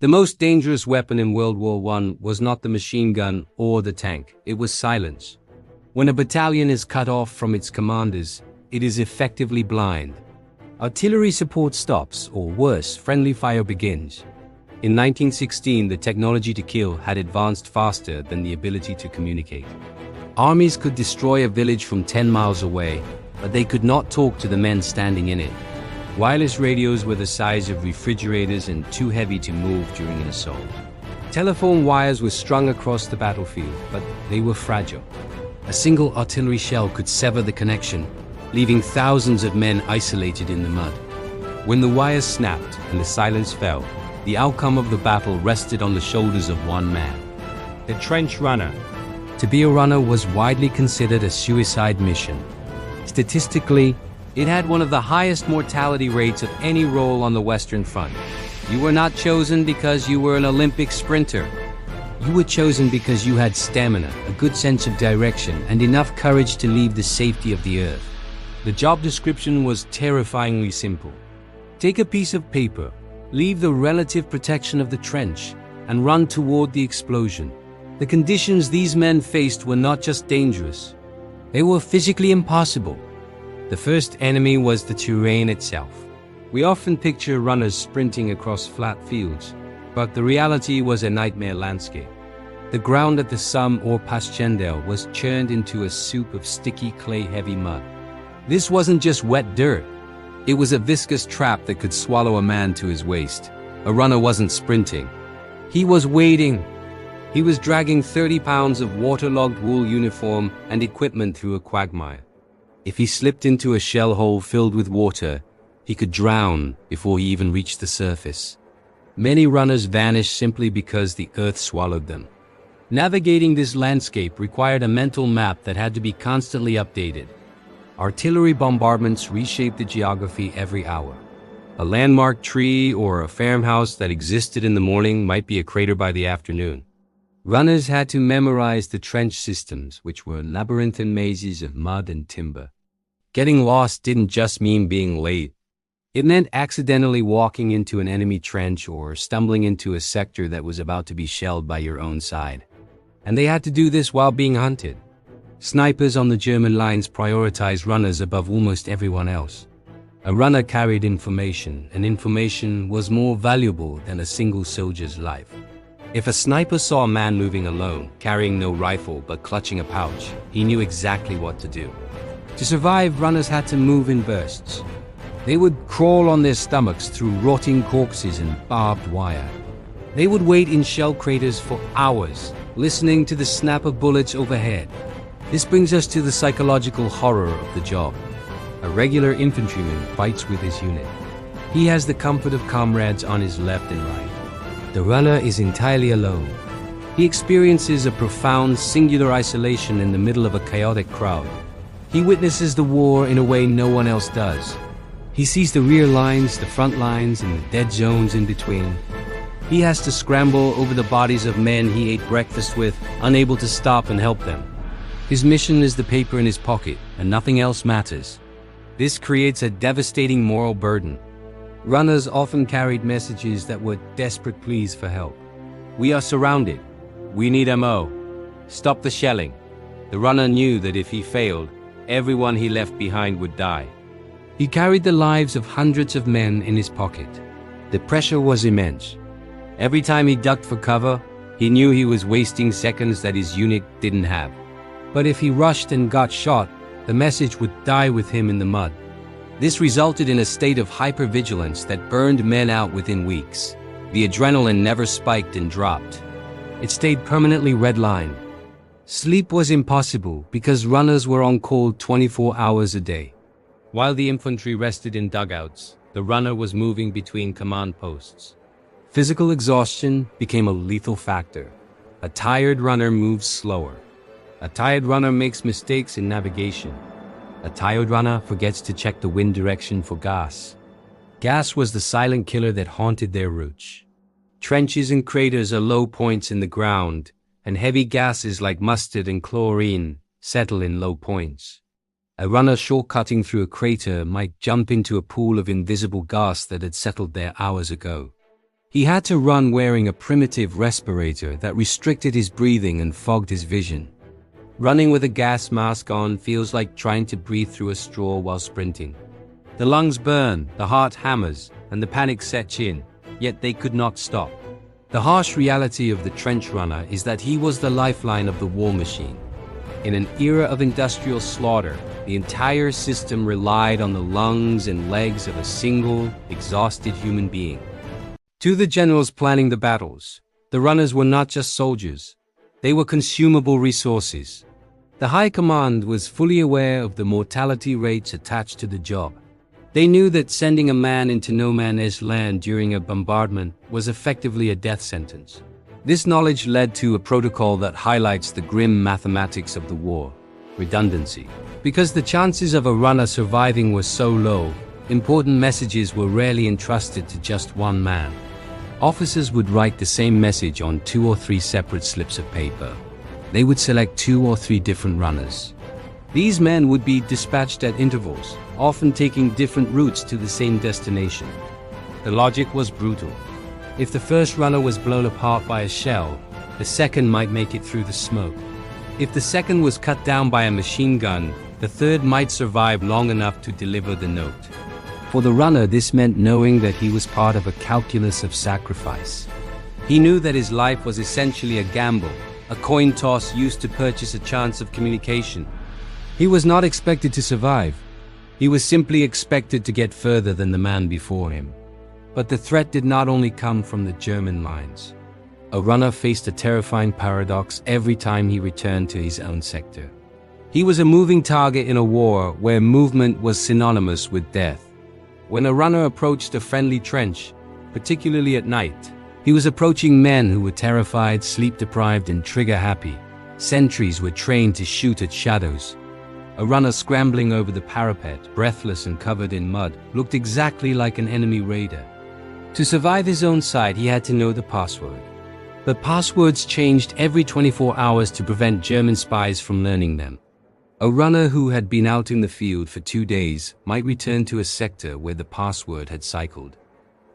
The most dangerous weapon in World War I was not the machine gun or the tank, it was silence. When a battalion is cut off from its commanders, it is effectively blind. Artillery support stops, or worse, friendly fire begins. In 1916, the technology to kill had advanced faster than the ability to communicate. Armies could destroy a village from 10 miles away, but they could not talk to the men standing in it. Wireless radios were the size of refrigerators and too heavy to move during an assault. Telephone wires were strung across the battlefield, but they were fragile. A single artillery shell could sever the connection, leaving thousands of men isolated in the mud. When the wires snapped and the silence fell, the outcome of the battle rested on the shoulders of one man. The trench runner. To be a runner was widely considered a suicide mission. Statistically, it had one of the highest mortality rates of any role on the Western Front. You were not chosen because you were an Olympic sprinter. You were chosen because you had stamina, a good sense of direction, and enough courage to leave the safety of the earth. The job description was terrifyingly simple. Take a piece of paper, leave the relative protection of the trench, and run toward the explosion. The conditions these men faced were not just dangerous. They were physically impossible. The first enemy was the terrain itself. We often picture runners sprinting across flat fields, but the reality was a nightmare landscape. The ground at the Somme or Passchendaele was churned into a soup of sticky clay-heavy mud. This wasn't just wet dirt. It was a viscous trap that could swallow a man to his waist. A runner wasn't sprinting. He was wading. He was dragging 30 pounds of waterlogged wool uniform and equipment through a quagmire. If he slipped into a shell hole filled with water, he could drown before he even reached the surface. Many runners vanished simply because the earth swallowed them. Navigating this landscape required a mental map that had to be constantly updated. Artillery bombardments reshaped the geography every hour. A landmark tree or a farmhouse that existed in the morning might be a crater by the afternoon. Runners had to memorize the trench systems, which were labyrinthine mazes of mud and timber. Getting lost didn't just mean being late. It meant accidentally walking into an enemy trench or stumbling into a sector that was about to be shelled by your own side. And they had to do this while being hunted. Snipers on the German lines prioritized runners above almost everyone else. A runner carried information, and information was more valuable than a single soldier's life. If a sniper saw a man moving alone, carrying no rifle but clutching a pouch, he knew exactly what to do. To survive, runners had to move in bursts. They would crawl on their stomachs through rotting corpses and barbed wire. They would wait in shell craters for hours, listening to the snap of bullets overhead. This brings us to the psychological horror of the job. A regular infantryman fights with his unit. He has the comfort of comrades on his left and right. The runner is entirely alone. He experiences a profound, singular isolation in the middle of a chaotic crowd. He witnesses the war in a way no one else does. He sees the rear lines, the front lines, and the dead zones in between. He has to scramble over the bodies of men he ate breakfast with, unable to stop and help them. His mission is the paper in his pocket, and nothing else matters. This creates a devastating moral burden. Runners often carried messages that were desperate pleas for help. We are surrounded. We need ammo. Stop the shelling. The runner knew that if he failed, everyone he left behind would die. He carried the lives of hundreds of men in his pocket. The pressure was immense. Every time he ducked for cover, he knew he was wasting seconds that his unit didn't have. But if he rushed and got shot, the message would die with him in the mud. This resulted in a state of hypervigilance that burned men out within weeks. The adrenaline never spiked and dropped. It stayed permanently redlined. Sleep was impossible because runners were on call 24 hours a day. While the infantry rested in dugouts, the runner was moving between command posts. Physical exhaustion became a lethal factor. A tired runner moves slower. A tired runner makes mistakes in navigation. A tired runner forgets to check the wind direction for gas. Gas was the silent killer that haunted their routes. Trenches and craters are low points in the ground, and heavy gases like mustard and chlorine settle in low points. A runner shortcutting through a crater might jump into a pool of invisible gas that had settled there hours ago. He had to run wearing a primitive respirator that restricted his breathing and fogged his vision. Running with a gas mask on feels like trying to breathe through a straw while sprinting. The lungs burn, the heart hammers, and the panic sets in, yet they could not stop. The harsh reality of the trench runner is that he was the lifeline of the war machine. In an era of industrial slaughter, the entire system relied on the lungs and legs of a single, exhausted human being. To the generals planning the battles, the runners were not just soldiers, they were consumable resources. The High Command was fully aware of the mortality rates attached to the job. They knew that sending a man into no man's land during a bombardment was effectively a death sentence. This knowledge led to a protocol that highlights the grim mathematics of the war: redundancy. Because the chances of a runner surviving were so low, important messages were rarely entrusted to just one man. Officers would write the same message on 2 or 3 separate slips of paper. They would select 2 or 3 different runners. These men would be dispatched at intervals, often taking different routes to the same destination. The logic was brutal. If the first runner was blown apart by a shell, the second might make it through the smoke. If the second was cut down by a machine gun, the third might survive long enough to deliver the note. For the runner, this meant knowing that he was part of a calculus of sacrifice. He knew that his life was essentially a gamble, a coin toss used to purchase a chance of communication. He was not expected to survive. He was simply expected to get further than the man before him. But the threat did not only come from the German lines. A runner faced a terrifying paradox every time he returned to his own sector. He was a moving target in a war where movement was synonymous with death. When a runner approached a friendly trench, particularly at night, he was approaching men who were terrified, sleep-deprived, and trigger-happy. Sentries were trained to shoot at shadows. A runner scrambling over the parapet, breathless and covered in mud, looked exactly like an enemy raider. To survive his own side, he had to know the password. But passwords changed every 24 hours to prevent German spies from learning them. A runner who had been out in the field for 2 days might return to a sector where the password had cycled.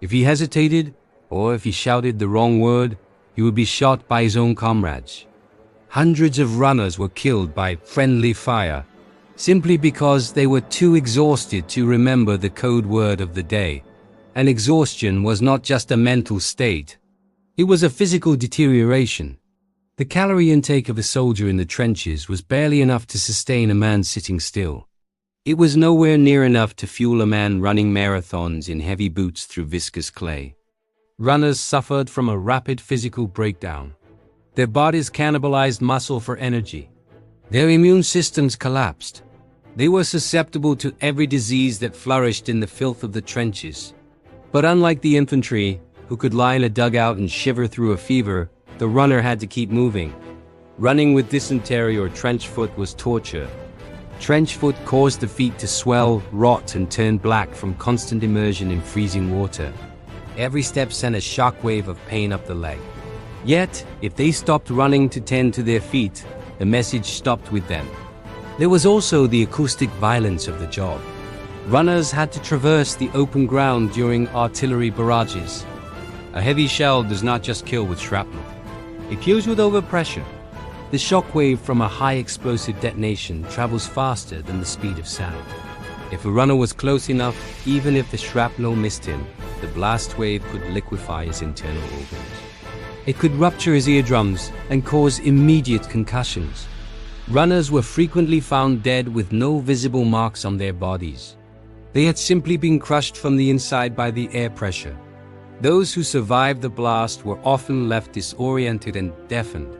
If he hesitated, or if he shouted the wrong word, he would be shot by his own comrades. Hundreds of runners were killed by friendly fire, simply because they were too exhausted to remember the code word of the day. And exhaustion was not just a mental state. It was a physical deterioration. The calorie intake of a soldier in the trenches was barely enough to sustain a man sitting still. It was nowhere near enough to fuel a man running marathons in heavy boots through viscous clay. Runners suffered from a rapid physical breakdown. Their bodies cannibalized muscle for energy. Their immune systems collapsed. They were susceptible to every disease that flourished in the filth of the trenches. But unlike the infantry, who could lie in a dugout and shiver through a fever, the runner had to keep moving. Running with dysentery or trench foot was torture. Trench foot caused the feet to swell, rot, and turn black from constant immersion in freezing water. Every step sent a shockwave of pain up the leg. Yet, if they stopped running to tend to their feet, the message stopped with them. There was also the acoustic violence of the job. Runners had to traverse the open ground during artillery barrages. A heavy shell does not just kill with shrapnel. It kills with overpressure. The shockwave from a high explosive detonation travels faster than the speed of sound. If a runner was close enough, even if the shrapnel missed him, the blast wave could liquefy his internal organs. It could rupture his eardrums and cause immediate concussions. Runners were frequently found dead with no visible marks on their bodies. They had simply been crushed from the inside by the air pressure. Those who survived the blast were often left disoriented and deafened.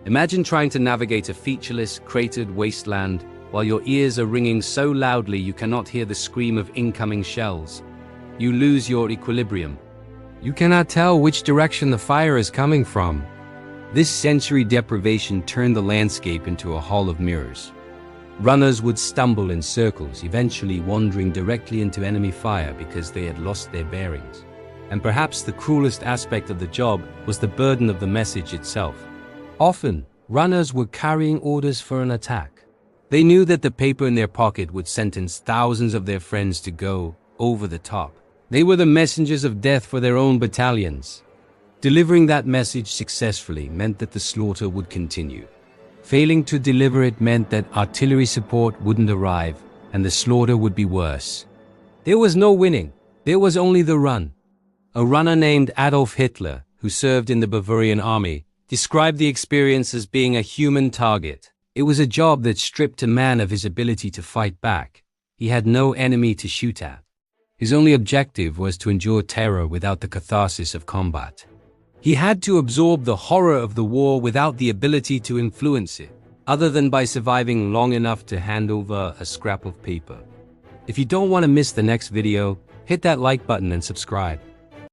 Imagine trying to navigate a featureless, cratered wasteland while your ears are ringing so loudly you cannot hear the scream of incoming shells. You lose your equilibrium. You cannot tell which direction the fire is coming from. This sensory deprivation turned the landscape into a hall of mirrors. Runners would stumble in circles, eventually wandering directly into enemy fire because they had lost their bearings. And perhaps the cruelest aspect of the job was the burden of the message itself. Often, runners were carrying orders for an attack. They knew that the paper in their pocket would sentence thousands of their friends to go over the top. They were the messengers of death for their own battalions. Delivering that message successfully meant that the slaughter would continue. Failing to deliver it meant that artillery support wouldn't arrive, and the slaughter would be worse. There was no winning. There was only the run. A runner named Adolf Hitler, who served in the Bavarian army, described the experience as being a human target. It was a job that stripped a man of his ability to fight back. He had no enemy to shoot at. His only objective was to endure terror without the catharsis of combat. He had to absorb the horror of the war without the ability to influence it, other than by surviving long enough to hand over a scrap of paper. If you don't want to miss the next video, hit that like button and subscribe.